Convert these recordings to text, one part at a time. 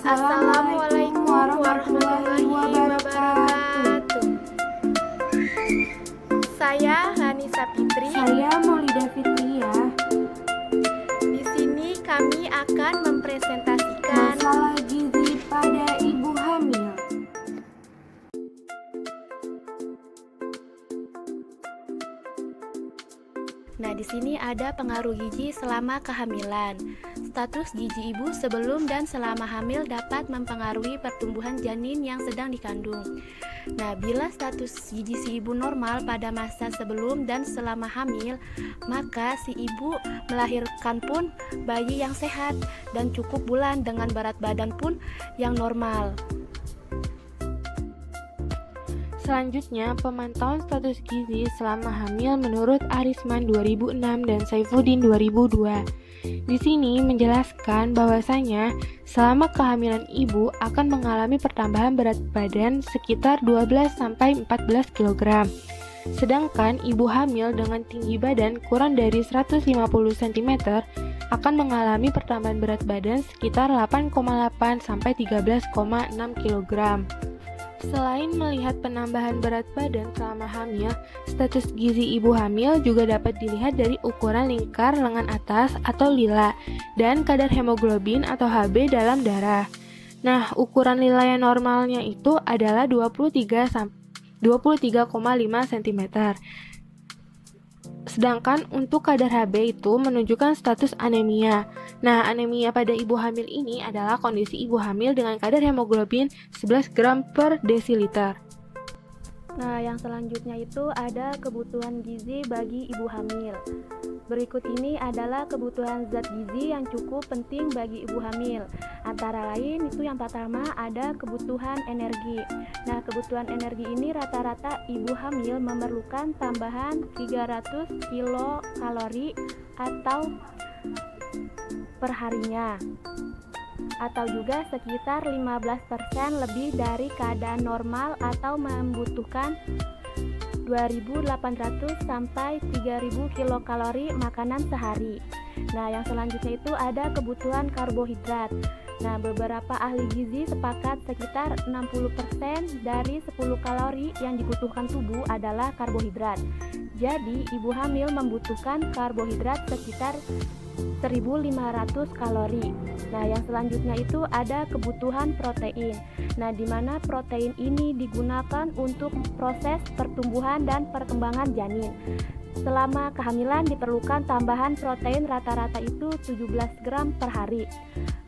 Assalamualaikum warahmatullahi wabarakatuh. Saya Hanisa Fitri. Saya Maulida Fitria. Di sini kami akan mempresentasikan Masalah gizi pada ibu hamil. Nah, di sini ada pengaruh gizi selama kehamilan. Status gizi ibu sebelum dan selama hamil dapat mempengaruhi pertumbuhan janin yang sedang dikandung. Nah, bila status gizi si ibu normal pada masa sebelum dan selama hamil, maka si ibu melahirkan pun bayi yang sehat dan cukup bulan dengan berat badan pun yang normal. Selanjutnya, pemantauan status gizi selama hamil menurut Arisman 2006 dan Saifuddin 2002. Di sini menjelaskan bahwasanya selama kehamilan ibu akan mengalami pertambahan berat badan sekitar 12-14 kg. Sedangkan ibu hamil dengan tinggi badan kurang dari 150 cm akan mengalami pertambahan berat badan sekitar 8,8-13,6 kg. Selain melihat penambahan berat badan selama hamil, status gizi ibu hamil juga dapat dilihat dari ukuran lingkar lengan atas atau lila dan kadar hemoglobin atau Hb dalam darah. Nah, ukuran lila yang normalnya itu adalah 23,5 cm. Sedangkan untuk kadar Hb itu menunjukkan status anemia. Nah, anemia pada ibu hamil ini adalah kondisi ibu hamil dengan kadar hemoglobin 11 gram per desiliter. Nah, yang selanjutnya itu ada kebutuhan gizi bagi ibu hamil. Berikut ini adalah kebutuhan zat gizi yang cukup penting bagi ibu hamil. Antara lain itu yang pertama ada kebutuhan energi. Nah, kebutuhan energi ini rata-rata ibu hamil memerlukan tambahan 300 kilokalori atau perharinya, atau juga sekitar 15% lebih dari keadaan normal atau membutuhkan 2.800 sampai 3.000 kilokalori makanan sehari. Nah, yang selanjutnya itu ada kebutuhan karbohidrat. Nah, beberapa ahli gizi sepakat sekitar 60% dari 10 kalori yang dibutuhkan tubuh adalah karbohidrat. Jadi, ibu hamil membutuhkan karbohidrat sekitar 1.500 kalori. Nah, yang selanjutnya itu ada kebutuhan protein. Nah, di mana protein ini digunakan untuk proses pertumbuhan dan perkembangan janin. Selama kehamilan diperlukan tambahan protein rata-rata itu 17 gram per hari.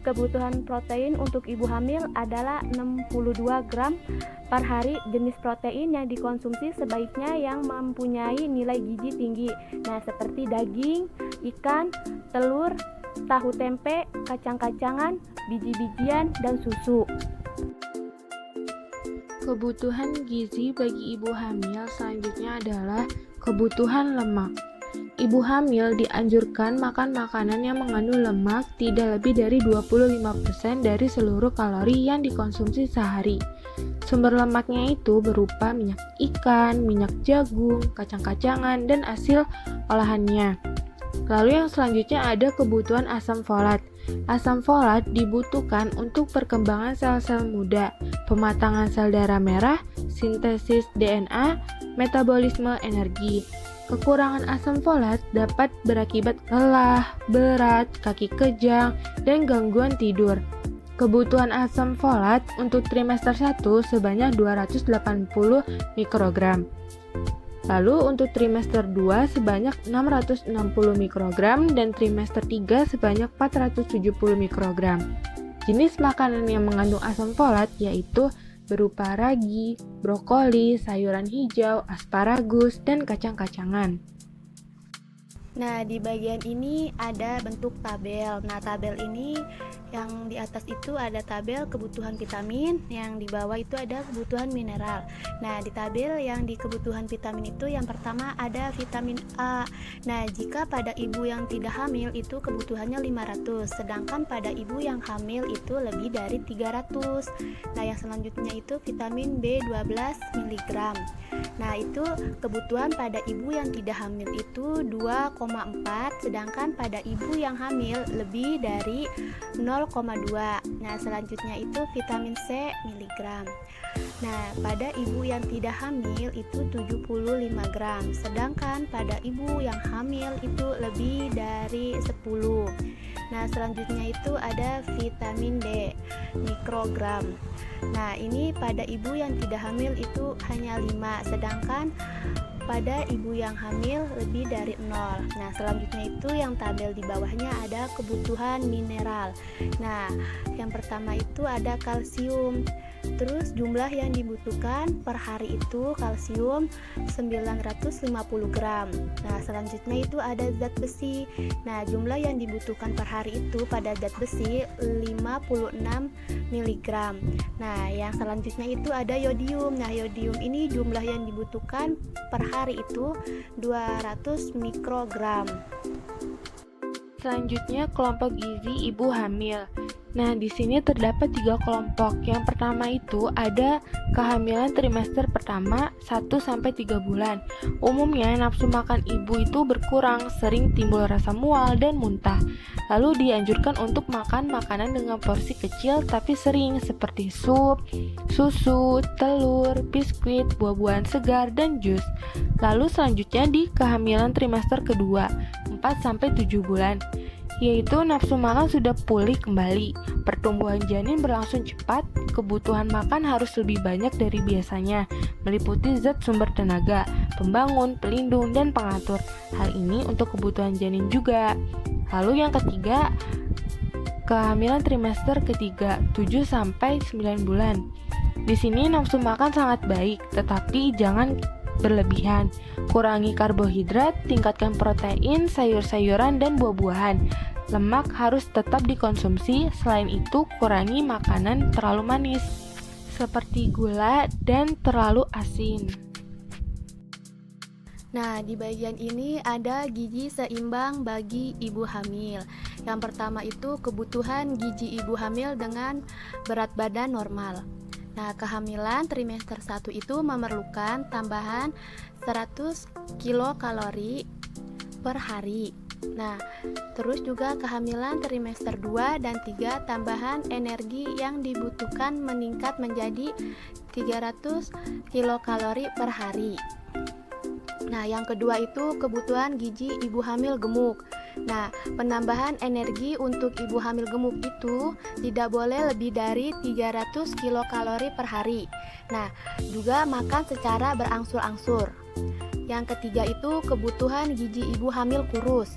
Kebutuhan protein untuk ibu hamil adalah 62 gram per hari. Jenis protein yang dikonsumsi sebaiknya yang mempunyai nilai gizi tinggi. Nah, seperti daging, ikan, telur, tahu tempe, kacang-kacangan, biji-bijian, dan susu. Kebutuhan gizi bagi ibu hamil selanjutnya adalah kebutuhan lemak. Ibu hamil dianjurkan makan makanan yang mengandung lemak tidak lebih dari 25% dari seluruh kalori yang dikonsumsi sehari. Sumber lemaknya itu berupa minyak ikan, minyak jagung, kacang-kacangan, dan hasil olahannya. Lalu yang selanjutnya ada kebutuhan asam folat. Asam folat dibutuhkan untuk perkembangan sel-sel muda, pematangan sel darah merah, sintesis DNA, metabolisme energi. Kekurangan asam folat dapat berakibat lelah, berat, kaki kejang, dan gangguan tidur. Kebutuhan asam folat untuk trimester 1 sebanyak 280 mikrogram. Lalu untuk trimester 2 sebanyak 660 mikrogram dan trimester 3 sebanyak 470 mikrogram. Jenis makanan yang mengandung asam folat yaitu berupa ragi, brokoli, sayuran hijau, asparagus, dan kacang-kacangan. Nah, di bagian ini ada bentuk tabel. Nah, tabel ini yang di atas itu ada tabel kebutuhan vitamin, yang di bawah itu ada kebutuhan mineral. Nah, di tabel yang di kebutuhan vitamin itu yang pertama ada vitamin A. Nah, jika pada ibu yang tidak hamil itu kebutuhannya 500, sedangkan pada ibu yang hamil itu lebih dari 300. Nah, yang selanjutnya itu vitamin B12 mg. Nah, itu kebutuhan pada ibu yang tidak hamil itu 2,5 0,4, sedangkan pada ibu yang hamil lebih dari 0,2. Nah, selanjutnya itu vitamin C miligram. Nah, pada ibu yang tidak hamil itu 75 gram, sedangkan pada ibu yang hamil itu lebih dari 10. Nah, selanjutnya itu ada vitamin D mikrogram. Nah, ini pada ibu yang tidak hamil itu hanya 5, sedangkan pada ibu yang hamil lebih dari 0. Nah, selanjutnya itu yang tabel di bawahnya ada kebutuhan mineral. Nah, yang pertama itu ada kalsium. Terus jumlah yang dibutuhkan per hari itu kalsium 950 gram. Nah, selanjutnya itu ada zat besi. Nah, jumlah yang dibutuhkan per hari itu pada zat besi 56 mg. Nah, yang selanjutnya itu ada yodium. Nah, yodium ini jumlah yang dibutuhkan per hari itu 200 mikrogram. Selanjutnya kelompok gizi ibu hamil. Nah, di sini terdapat 3 kelompok. Yang pertama itu ada kehamilan trimester pertama 1-3 bulan. Umumnya nafsu makan ibu itu berkurang, sering timbul rasa mual dan muntah. Lalu dianjurkan untuk makan makanan dengan porsi kecil tapi sering seperti sup, susu, telur, biskuit, buah-buahan segar, dan jus. Lalu selanjutnya di kehamilan trimester kedua 4-7 bulan, yaitu nafsu makan sudah pulih kembali, pertumbuhan janin berlangsung cepat, kebutuhan makan harus lebih banyak dari biasanya, meliputi zat sumber tenaga, pembangun, pelindung, dan pengatur. Hal ini untuk kebutuhan janin juga. Lalu yang ketiga, kehamilan trimester ketiga 7-9 bulan. Di sini nafsu makan sangat baik, tetapi jangan berlebihan. Kurangi karbohidrat, tingkatkan protein, sayur-sayuran, dan buah-buahan. Lemak harus tetap dikonsumsi. Selain itu, kurangi makanan terlalu manis seperti gula dan terlalu asin. Nah, di bagian ini ada gizi seimbang bagi ibu hamil. Yang pertama itu kebutuhan gizi ibu hamil dengan berat badan normal. Nah, kehamilan trimester 1 itu memerlukan tambahan 100 kilokalori per hari. Nah, terus juga kehamilan trimester 2 dan 3 tambahan energi yang dibutuhkan meningkat menjadi 300 kilokalori per hari. Nah, yang kedua itu kebutuhan gizi ibu hamil gemuk. Nah, penambahan energi untuk ibu hamil gemuk itu tidak boleh lebih dari 300 kilokalori per hari. Nah, juga makan secara berangsur-angsur. Yang ketiga itu kebutuhan gizi ibu hamil kurus.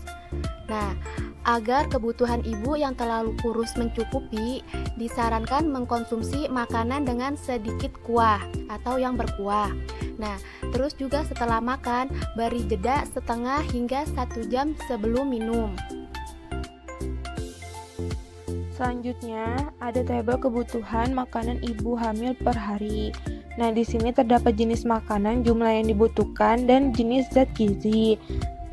Nah, agar kebutuhan ibu yang terlalu kurus mencukupi, disarankan mengkonsumsi makanan dengan sedikit kuah atau yang berkuah. Nah, terus juga setelah makan, beri jeda setengah hingga 1 jam sebelum minum. Selanjutnya, ada tabel kebutuhan makanan ibu hamil per hari. Nah, di sini terdapat jenis makanan, jumlah yang dibutuhkan, dan jenis zat gizi.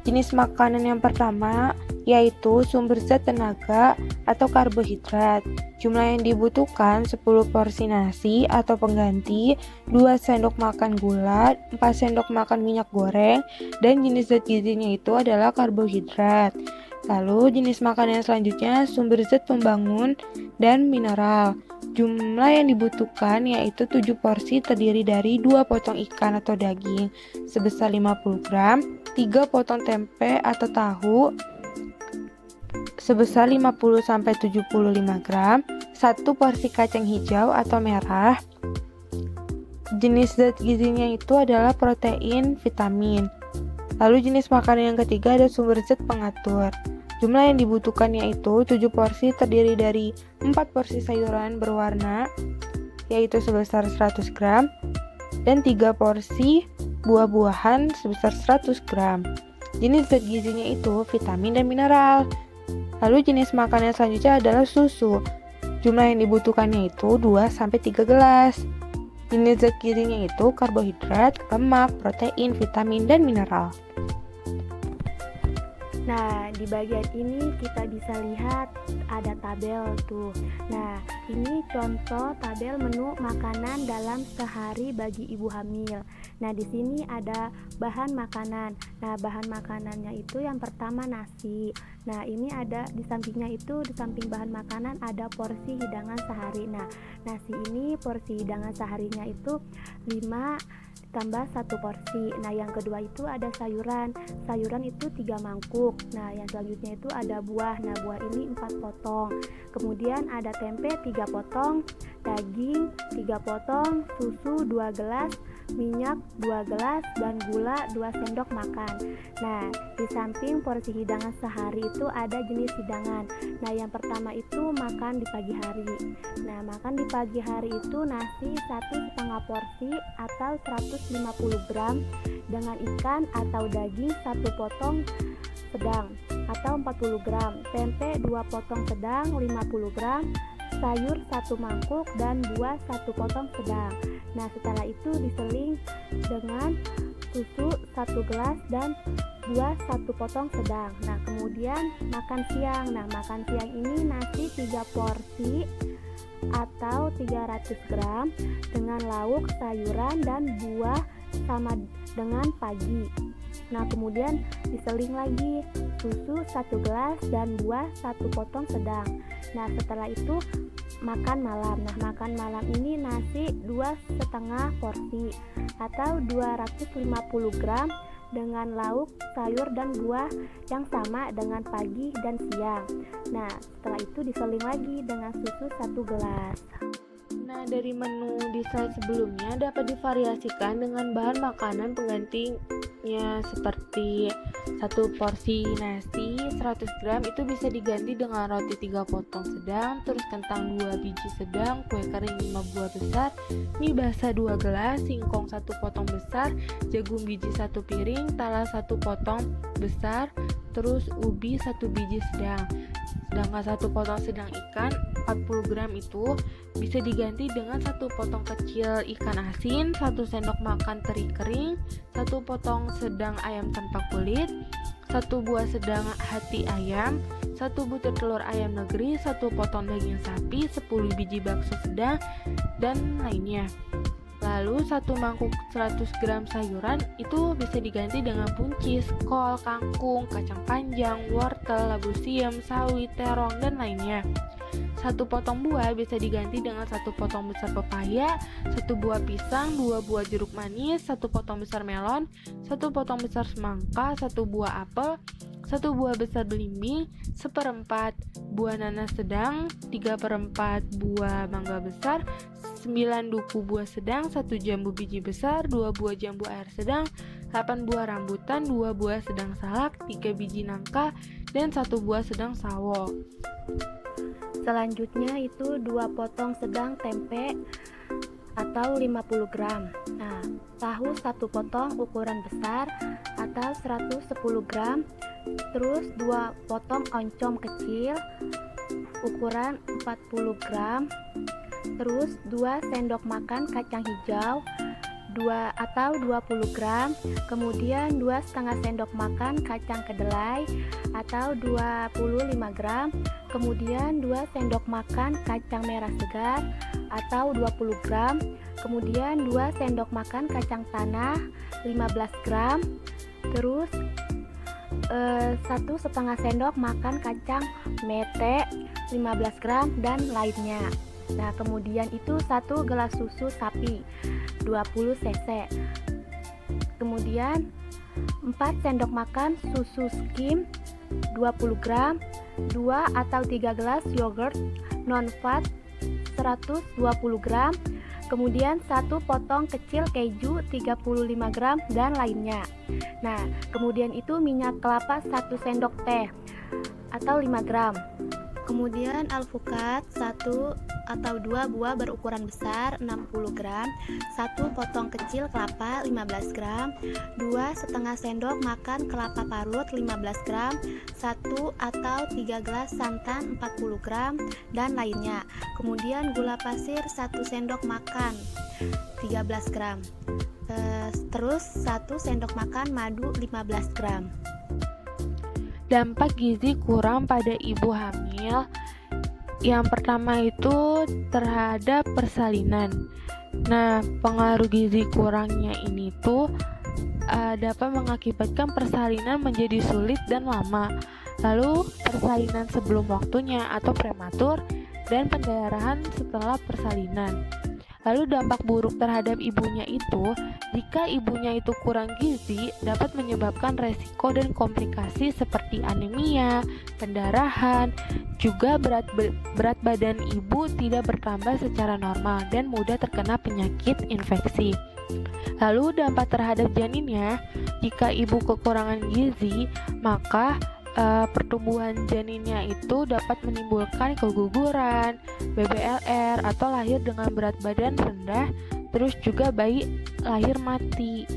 Jenis makanan yang pertama yaitu sumber zat tenaga atau karbohidrat. Jumlah yang dibutuhkan 10 porsi nasi atau pengganti, 2 sendok makan gula, 4 sendok makan minyak goreng, dan jenis zat gizinya itu adalah karbohidrat. Lalu jenis makanan yang selanjutnya sumber zat pembangun dan mineral. Jumlah yang dibutuhkan yaitu 7 porsi terdiri dari 2 potong ikan atau daging sebesar 50 gram, 3 potong tempe atau tahu sebesar 50-75 gram, 1 porsi kacang hijau atau merah. Jenis zat gizinya itu adalah protein, vitamin. Lalu jenis makanan yang ketiga ada sumber zat pengatur. Jumlah yang dibutuhkan yaitu 7 porsi terdiri dari 4 porsi sayuran berwarna yaitu sebesar 100 gram dan 3 porsi buah-buahan sebesar 100 gram. Jenis zat gizinya itu vitamin dan mineral. Lalu jenis makanan selanjutnya adalah susu. Jumlah yang dibutuhkannya itu 2-3 gelas. Jenis zat gizinya itu karbohidrat, lemak, protein, vitamin, dan mineral. Nah, di bagian ini kita bisa lihat ada tabel tuh. Nah, ini contoh tabel menu makanan dalam sehari bagi ibu hamil. Nah, di sini ada bahan makanan. Nah, bahan makanannya itu yang pertama nasi. Nah, ini ada di sampingnya itu, di samping bahan makanan ada porsi hidangan sehari. Nah, nasi ini porsi hidangan seharinya itu 5 tambah 1 porsi. Nah, yang kedua itu ada sayuran. Sayuran itu 3 mangkuk. Nah, yang selanjutnya itu ada buah. Nah, buah ini 4 potong. Kemudian ada tempe 3 potong, daging 3 potong, susu 2 gelas, minyak 2 gelas, dan gula 2 sendok makan. Nah, di samping porsi hidangan sehari itu ada jenis hidangan. Nah, yang pertama itu makan di pagi hari. Nah, makan di pagi hari itu nasi 1,5 porsi atau 150 gram dengan ikan atau daging 1 potong sedang atau 40 gram, tempe 2 potong sedang 50 gram, sayur 1 mangkuk, dan buah 1 potong sedang. Nah, setelah itu diseling dengan susu 1 gelas dan buah 1 potong sedang. Nah, kemudian makan siang. Nah, makan siang ini nasi 3 porsi atau 300 gram dengan lauk, sayuran, dan buah sama dengan pagi. Nah, kemudian diseling lagi susu 1 gelas dan buah 1 potong sedang. Nah, setelah itu makan malam. Nah, makan malam ini nasi 2,5 porsi atau 250 gram dengan lauk, sayur, dan buah yang sama dengan pagi dan siang. Nah, setelah itu diseling lagi dengan susu 1 gelas. Nah, dari menu di slide sebelumnya dapat divariasikan dengan bahan makanan penggantinya seperti 1 porsi nasi 100 gram itu bisa diganti dengan roti 3 potong sedang, terus kentang 2 biji sedang, kue kering 5 buah besar, mie basah 2 gelas, singkong 1 potong besar, jagung biji 1 piring, talas 1 potong besar, terus ubi 1 biji sedang. Sedangkan 1 potong sedang ikan 40 gram itu bisa diganti dengan 1 potong kecil ikan asin, 1 sendok makan teri kering, 1 potong sedang ayam tanpa kulit, 1 buah sedang hati ayam, 1 butir telur ayam negeri, 1 potong daging sapi, 10 biji bakso sedang, dan lainnya. Lalu 1 mangkuk 100 gram sayuran itu bisa diganti dengan buncis, kol, kangkung, kacang panjang, wortel, labu siam, sawi, terong, dan lainnya. 1 potong buah bisa diganti dengan 1 potong besar pepaya, 1 buah pisang, 2 buah jeruk manis, 1 potong besar melon, 1 potong besar semangka, 1 buah apel, 1 buah besar belimbing, 1/4 buah nanas sedang, 3/4 buah mangga besar, 9 duku buah sedang, 1 jambu biji besar, 2 buah jambu air sedang, 8 buah rambutan, 2 buah sedang salak, 3 biji nangka, dan 1 buah sedang sawo. Selanjutnya itu 2 potong sedang tempe atau 50 gram. Nah, tahu 1 potong ukuran besar atau 110 gram. Terus 2 potong oncom kecil ukuran 40 gram. Terus 2 sendok makan kacang hijau 2 atau 20 gram. Kemudian 2,5 sendok makan kacang kedelai atau 25 gram. Kemudian 2 sendok makan kacang merah segar atau 20 gram. Kemudian 2 sendok makan kacang tanah 15 gram. Terus 1,5 sendok makan kacang mete 15 gram, dan lainnya. Nah, kemudian itu 1 gelas susu sapi 20 cc. Kemudian 4 sendok makan susu skim 20 gram, 2 atau 3 gelas yogurt non-fat 120 gram, kemudian 1 potong kecil keju 35 gram, dan lainnya. Nah, kemudian itu minyak kelapa 1 sendok teh atau 5 gram. Kemudian alpukat 1 atau 2 buah berukuran besar 60 gram, 1 potong kecil kelapa 15 gram, 2,5 sendok makan kelapa parut 15 gram, 1 atau 3 gelas santan 40 gram, dan lainnya. Kemudian gula pasir 1 sendok makan 13 gram. Terus 1 sendok makan madu 15 gram. Dampak gizi kurang pada ibu hamil Yang pertama itu terhadap persalinan. Nah, pengaruh gizi kurangnya ini tuh dapat mengakibatkan persalinan menjadi sulit dan lama. Lalu persalinan sebelum waktunya atau prematur dan pendarahan setelah persalinan. Lalu dampak buruk terhadap ibunya itu, jika ibunya itu kurang gizi, dapat menyebabkan resiko dan komplikasi seperti anemia, pendarahan, juga berat badan ibu tidak bertambah secara normal dan mudah terkena penyakit infeksi. Lalu dampak terhadap janinnya, jika ibu kekurangan gizi, maka pertumbuhan janinnya itu dapat menimbulkan keguguran, BBLR, atau lahir dengan berat badan rendah, terus juga bayi lahir mati.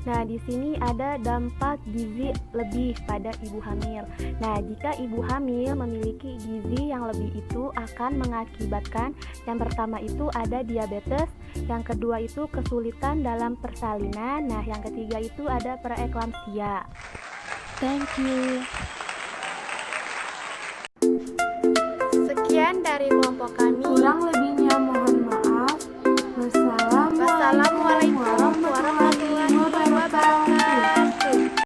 Nah, di sini ada dampak gizi lebih pada ibu hamil. Nah, jika ibu hamil memiliki gizi yang lebih itu akan mengakibatkan yang pertama itu ada diabetes, yang kedua itu kesulitan dalam persalinan, nah yang ketiga itu ada preeklamsia. Thank you.